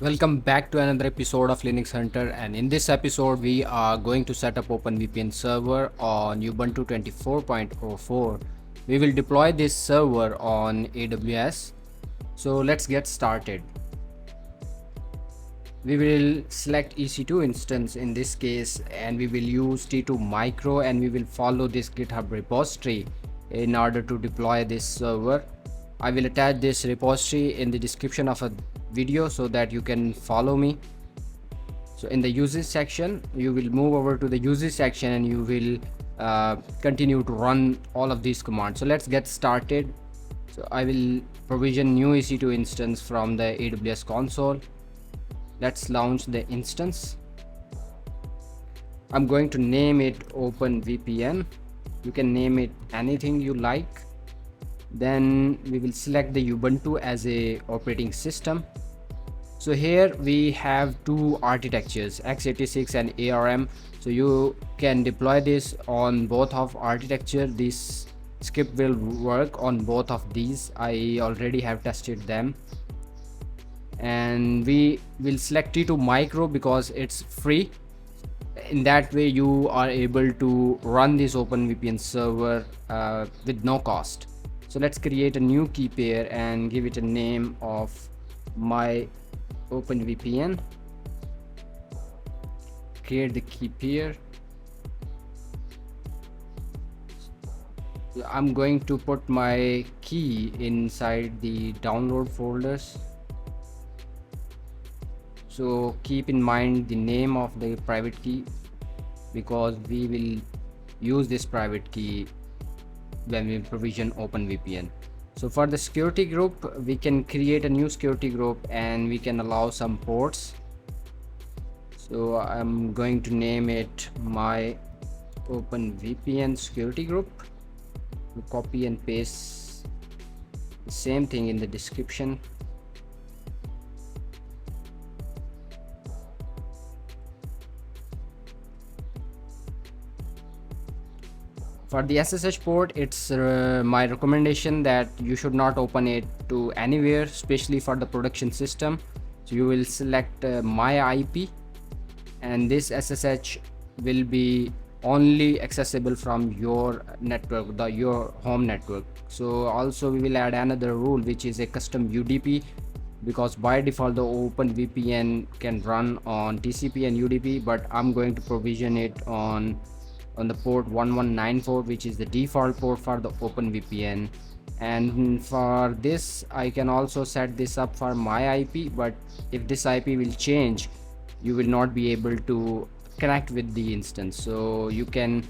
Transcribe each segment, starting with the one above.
Welcome back to another episode of Linux Hunter, and in this episode we are going to set up OpenVPN server on Ubuntu 24.04. We will deploy this server on AWS. So let's get started. We will select EC2 instance in this case, and we will use T2 micro, and we will follow this GitHub repository in order to deploy this server. I will attach this repository in the description of a video so that you can follow me. So in the usage section, you will move over to the usage section and you will continue to run all of these commands. So let's get started. So I will provision new EC2 instance from the AWS console. Let's launch the instance. I'm going to name it OpenVPN. You can name it anything you like. Then we will select the Ubuntu as a operating system. So here we have two architectures, x86 and ARM. So you can deploy this on both of architecture. This script will work on both of these. I already have tested them. And we will select T2 micro because it's free. In that way you are able to run this OpenVPN server with no cost. So let's create a new key pair and give it a name of my OpenVPN. Create the key pair. I'm going to put my key inside the download folders. So keep in mind the name of the private key because we will use this private key when we provision OpenVPN. So for the security group, we can create a new security group and we can allow some ports. So I'm going to name it my OpenVPN security group. We copy and paste the same thing in the description. For the SSH port, it's my recommendation that you should not open it to anywhere, especially for the production system. So you will select my IP, and this SSH will be only accessible from your network, your home network. So also we will add another rule, which is a custom UDP, because by default the OpenVPN can run on TCP and UDP, but I'm going to provision it on the port 1194, which is the default port for the OpenVPN. And for this I can also set this up for my IP, but if this IP will change, you will not be able to connect with the instance. So you can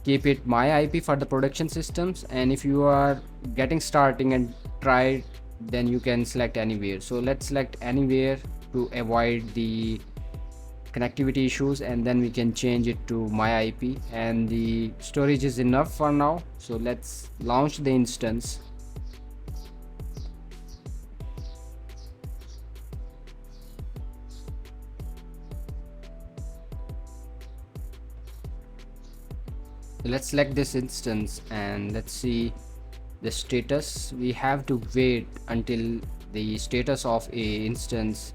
keep it my IP for the production systems, and if you are getting starting and try, then you can select anywhere. So let's select anywhere to avoid the connectivity issues, and then we can change it to my IP, and the storage is enough for now. So let's launch the instance. Let's select this instance and let's see the status. We have to wait until the status of a instance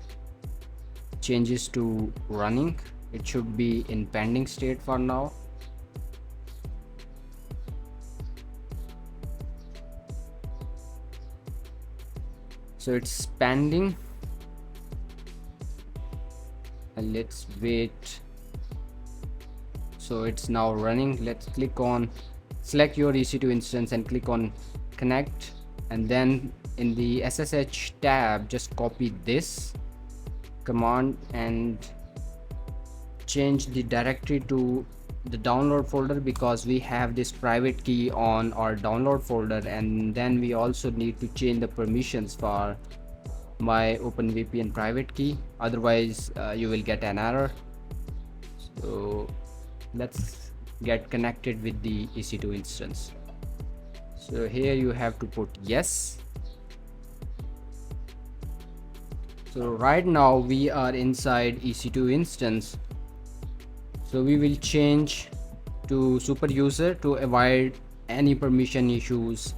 changes to running. It should be in pending state for now. So it's pending, and let's wait. So it's now running. Let's click on select your EC2 instance and click on connect, and then in the SSH tab just copy this command and change the directory to the download folder, because we have this private key on our download folder, and then we also need to change the permissions for my OpenVPN private key, otherwise you will get an error. So let's get connected with the EC2 instance. So here you have to put yes. So right now we are inside EC2 instance. So we will change to super user to avoid any permission issues,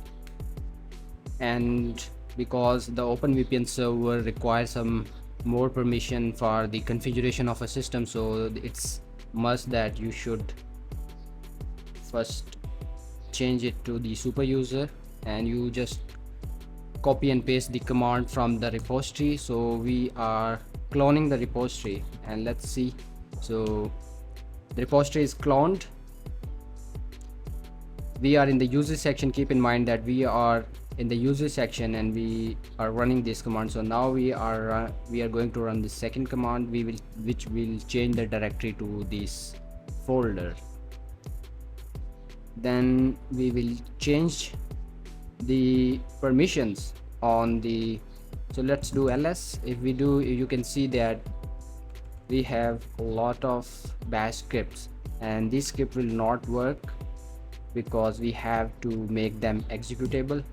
and because the OpenVPN server requires some more permission for the configuration of a system, so it's must that you should first change it to the super user, and you just copy and paste the command from the repository. So we are cloning the repository, and let's see. So the repository is cloned. We are in the user section. Keep in mind that we are in the user section and we are running this command. So now we are going to run the second command, which will change the directory to this folder. Then we will change the permissions on the, so let's do ls. If we do, you can see that we have a lot of bash scripts, and this script will not work because we have to make them executable.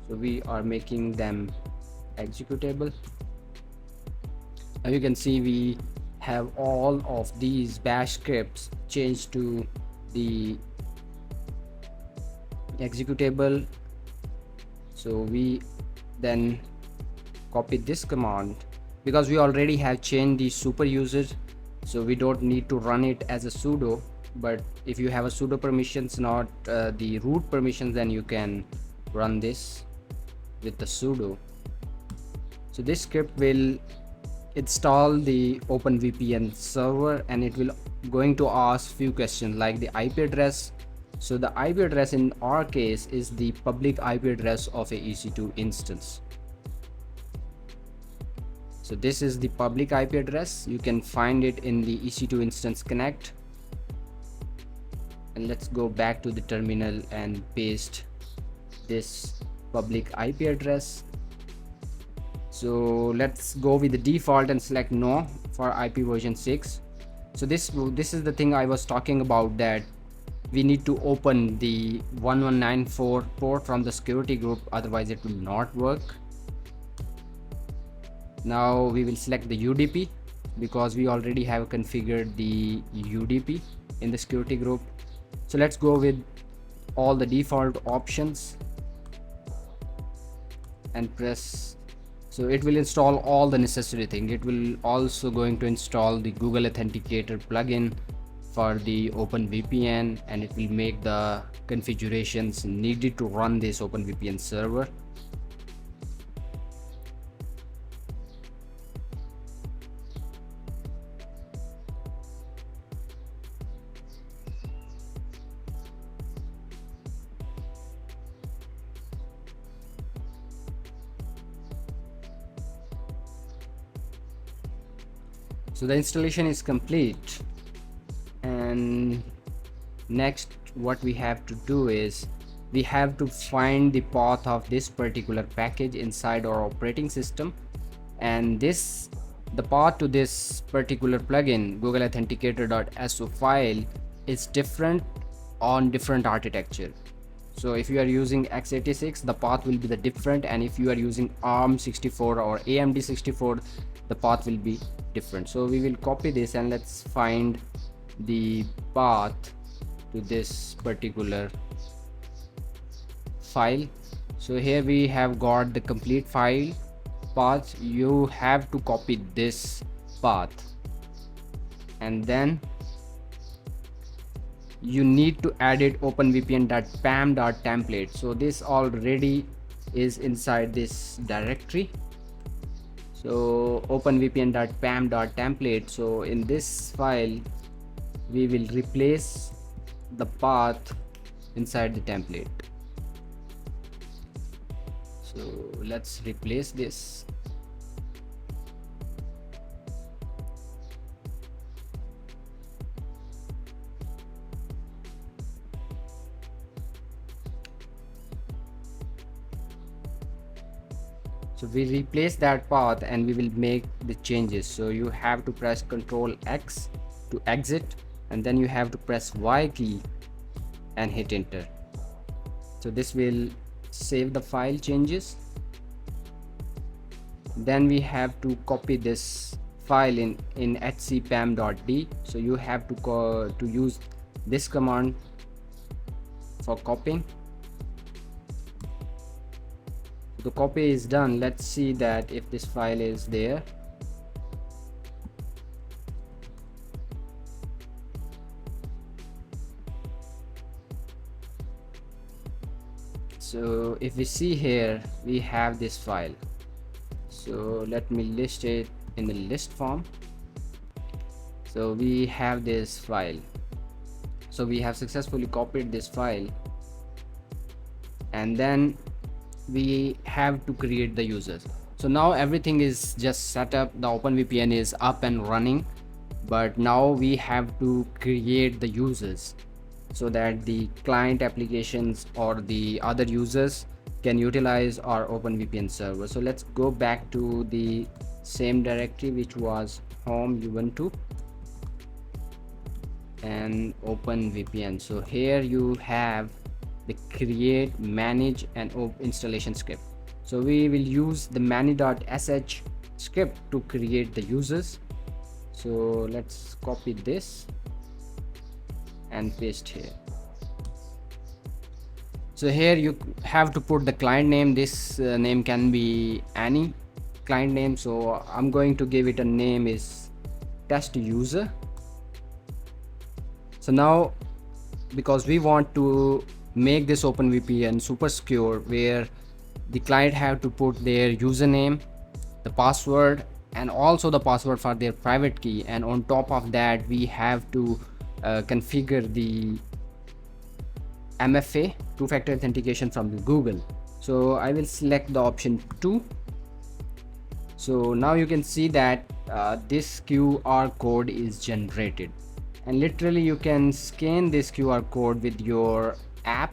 So we are making them executable. Now you can see we have all of these bash scripts changed to the executable. So we then copy this command, because we already have changed the super users, so we don't need to run it as a sudo. But if you have a sudo permissions, not the root permissions, then you can run this with the sudo. So this script will install the OpenVPN server, and it will going to ask few questions like the IP address. So the IP address in our case is the public IP address of a EC2 instance. So this is the public IP address. You can find it in the EC2 instance connect. And let's go back to the terminal and paste this public IP address. So let's go with the default and select no for IP version 6. So this is the thing I was talking about, that we need to open the 1194 port from the security group, otherwise it will not work. Now we will select the UDP, because we already have configured the UDP in the security group. So let's go with all the default options and press. So it will install all the necessary thing. It will also going to install the Google Authenticator plugin for the OpenVPN, and it will make the configurations needed to run this OpenVPN server. So the installation is complete, and next what we have to do is we have to find the path of this particular package inside our operating system, and the path to this particular plugin, Google Authenticator.so file, is different on different architecture. So if you are using x86, the path will be the different, and if you are using ARM64 or AMD64, the path will be different. So we will copy this, and let's find the path to this particular file. So here we have got the complete file path. You have to copy this path, and then you need to add it openvpn.pam.template. so this already is inside this directory. So openvpn.pam.template. so in this file we will replace the path inside the template. So let's replace this. So we replace that path and we will make the changes. So you have to press Ctrl X to exit, and then you have to press Y key and hit enter. So this will save the file changes. Then we have to copy this file in hcpam.d. so you have to use this command for copying. The copy is done. Let's see that if this file is there. So if we see here, we have this file. So let me list it in the list form. So we have this file. So we have successfully copied this file, and then we have to create the users. So now everything is just set up, the OpenVPN is up and running, but now we have to create the users so that the client applications or the other users can utilize our OpenVPN server. So let's go back to the same directory, which was home Ubuntu and OpenVPN. So here you have the create, manage and installation script. So we will use the manage.sh script to create the users. So let's copy this and paste here. So here you have to put the client name. This name can be any client name, so I'm going to give it a name is test user. So now, because we want to make this OpenVPN super secure, where the client have to put their username, the password, and also the password for their private key, and on top of that we have to configure the MFA, two-factor authentication from Google. So I will select the option 2. So now you can see that this QR code is generated, and literally you can scan this QR code with your app,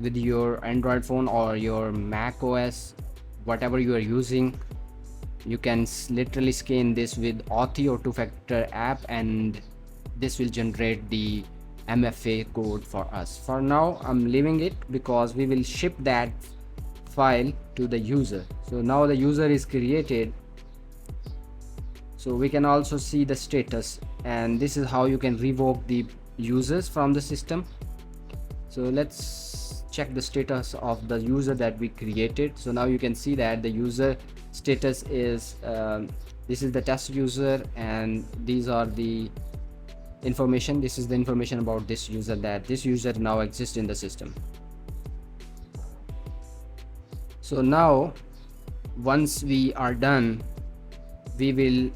with your Android phone or your Mac OS, whatever you are using. You can literally scan this with Auth or two-factor app, and this will generate the MFA code for us. For now I'm leaving it because we will ship that file to the user. So now the user is created, so we can also see the status, and this is how you can revoke the users from the system. So let's check the status of the user that we created. So now you can see that the user status is this is the test user, and these are the information. This is the information about this user, that this user now exists in the system. So now once we are done, we will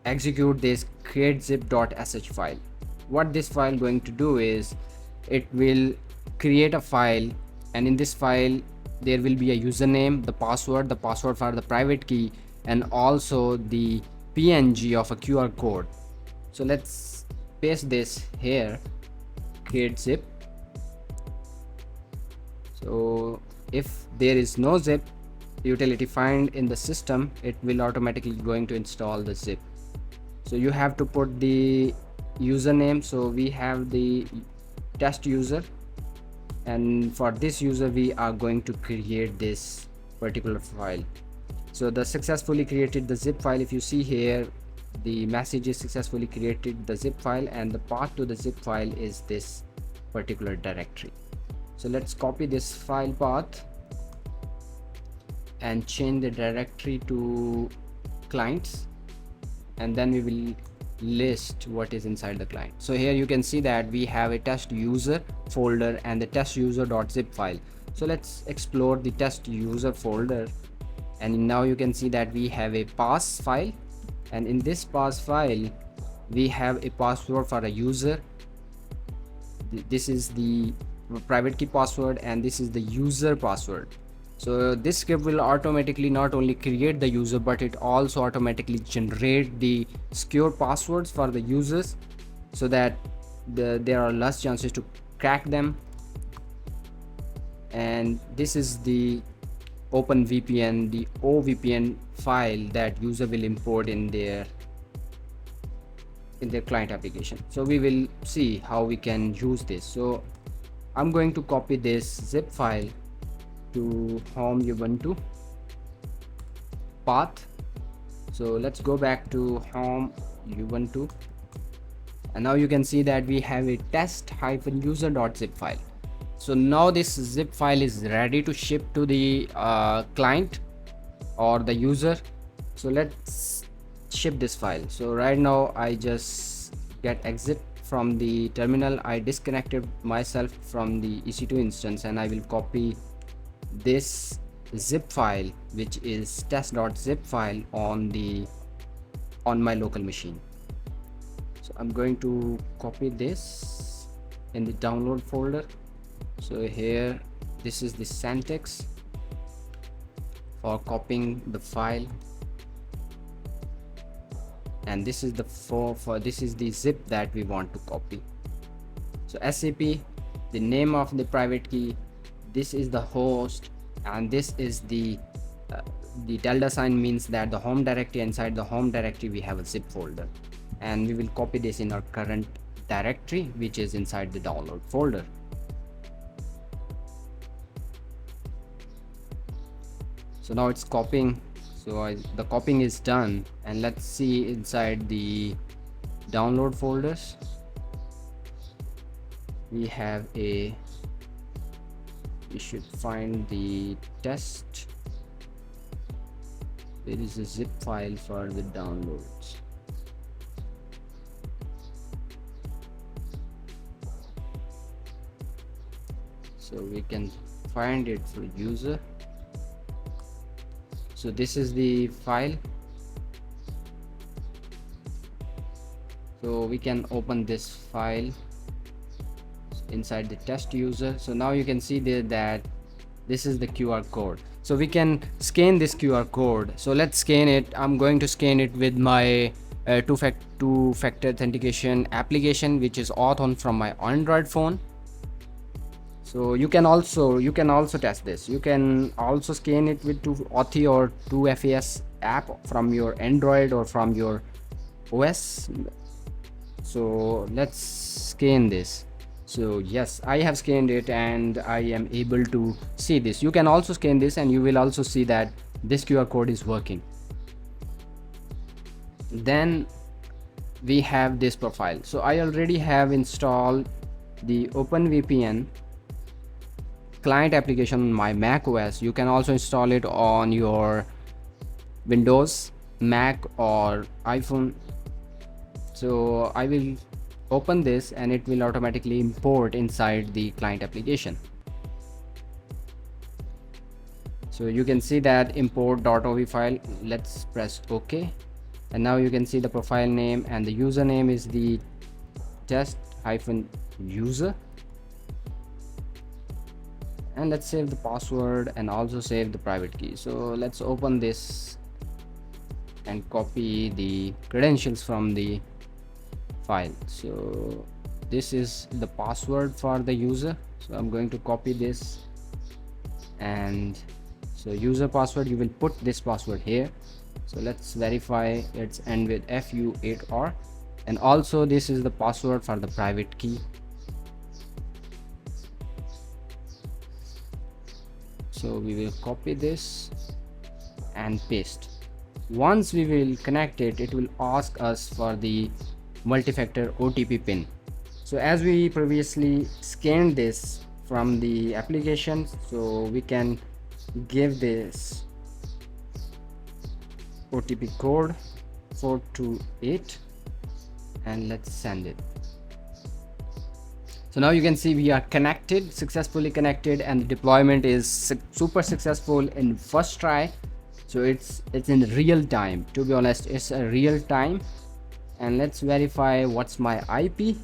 execute this createzip.sh file. What this file going to do is it will create a file, and in this file there will be a username, the password for the private key, and also the PNG of a QR code. So let's paste this here, create zip. So if there is no zip utility find in the system, it will automatically going to install the zip. So you have to put the username. So we have the test user, and for this user we are going to create this particular file. So the successfully created the zip file, if you see here, the message is successfully created the zip file, and the path to the zip file is this particular directory. So let's copy this file path and change the directory to clients, and then we will list what is inside the client. So here you can see that we have a test user folder and the test user.zip file. So let's explore the test user folder, and now you can see that we have a pass file, and in this pass file we have a password for a user. This is the private key password, and this is the user password. So this script will automatically not only create the user, but it also automatically generate the secure passwords for the users, so that there are less chances to crack them. And this is the OpenVPN, the OVPN file that user will import in their client application. So we will see how we can use this. So I'm going to copy this zip file to home Ubuntu path. So let's go back to home Ubuntu, and now you can see that we have a test-user.zip file. So now this zip file is ready to ship to the client or the user. So let's ship this file. So right now I just get exit from the terminal. I disconnected myself from the EC2 instance, and I will copy this zip file, which is test.zip file, on my local machine. So I'm going to copy this in the download folder. So here, this is the syntax for copying the file, and this is the this is the zip that we want to copy. So SAP, the name of the private key, this is the host, and this is the tilde sign means that the home directory. Inside the home directory we have a zip folder, and we will copy this in our current directory, which is inside the download folder. So now it's copying. So the copying is done, and let's see inside the download folders. We should find the test. There is a zip file for the downloads. So we can find it for user. So this is the file. So we can open this file inside the test user. So now you can see there that this is the QR code. So we can scan this QR code. So let's scan it. I'm going to scan it with my two-factor authentication application, which is Auth from my Android phone. So you can also test this. You can also scan it with Auth or 2FAS app from your Android or from your OS. So let's scan this. So yes, I have scanned it and I am able to see this. You can also scan this and you will also see that this QR code is working. Then we have this profile. So I already have installed the OpenVPN client application on my Mac OS. You can also install it on your Windows, Mac or iPhone. So I will open this and it will automatically import inside the client application. So you can see that import.ov file. Let's press OK, and now you can see the profile name and the username is the test-user. And let's save the password and also save the private key. So let's open this and copy the credentials from the file. So this is the password for the user. So I'm going to copy this, and so user password, you will put this password here. So let's verify it's end with FU8R, and also this is the password for the private key. So we will copy this and paste. Once we will connect it, it will ask us for the multi-factor OTP pin. So as we previously scanned this from the application, so we can give this OTP code 428 and let's send it. So now you can see we are connected, successfully connected, and the deployment is super successful in first try. So it's in real time. To be honest, it's a real time. And let's verify what's my IP.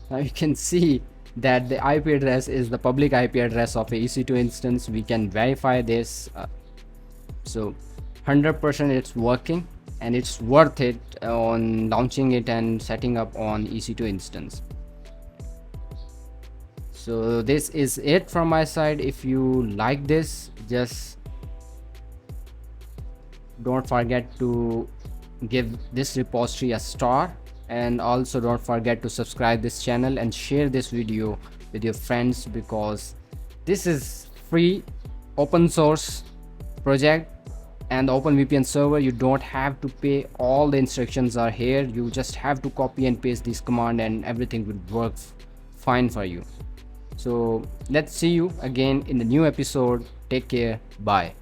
Now you can see that the IP address is the public IP address of a EC2 instance. We can verify this. So 100% it's working, and it's worth it on launching it and setting up on EC2 instance. So this is it from my side. If you like this, just don't forget to give this repository a star, and also don't forget to subscribe this channel and share this video with your friends, because this is free open source project and the OpenVPN server. You don't have to pay. All the instructions are here. You just have to copy and paste this command and everything will work fine for you. So let's see you again in the new episode. Take care. Bye.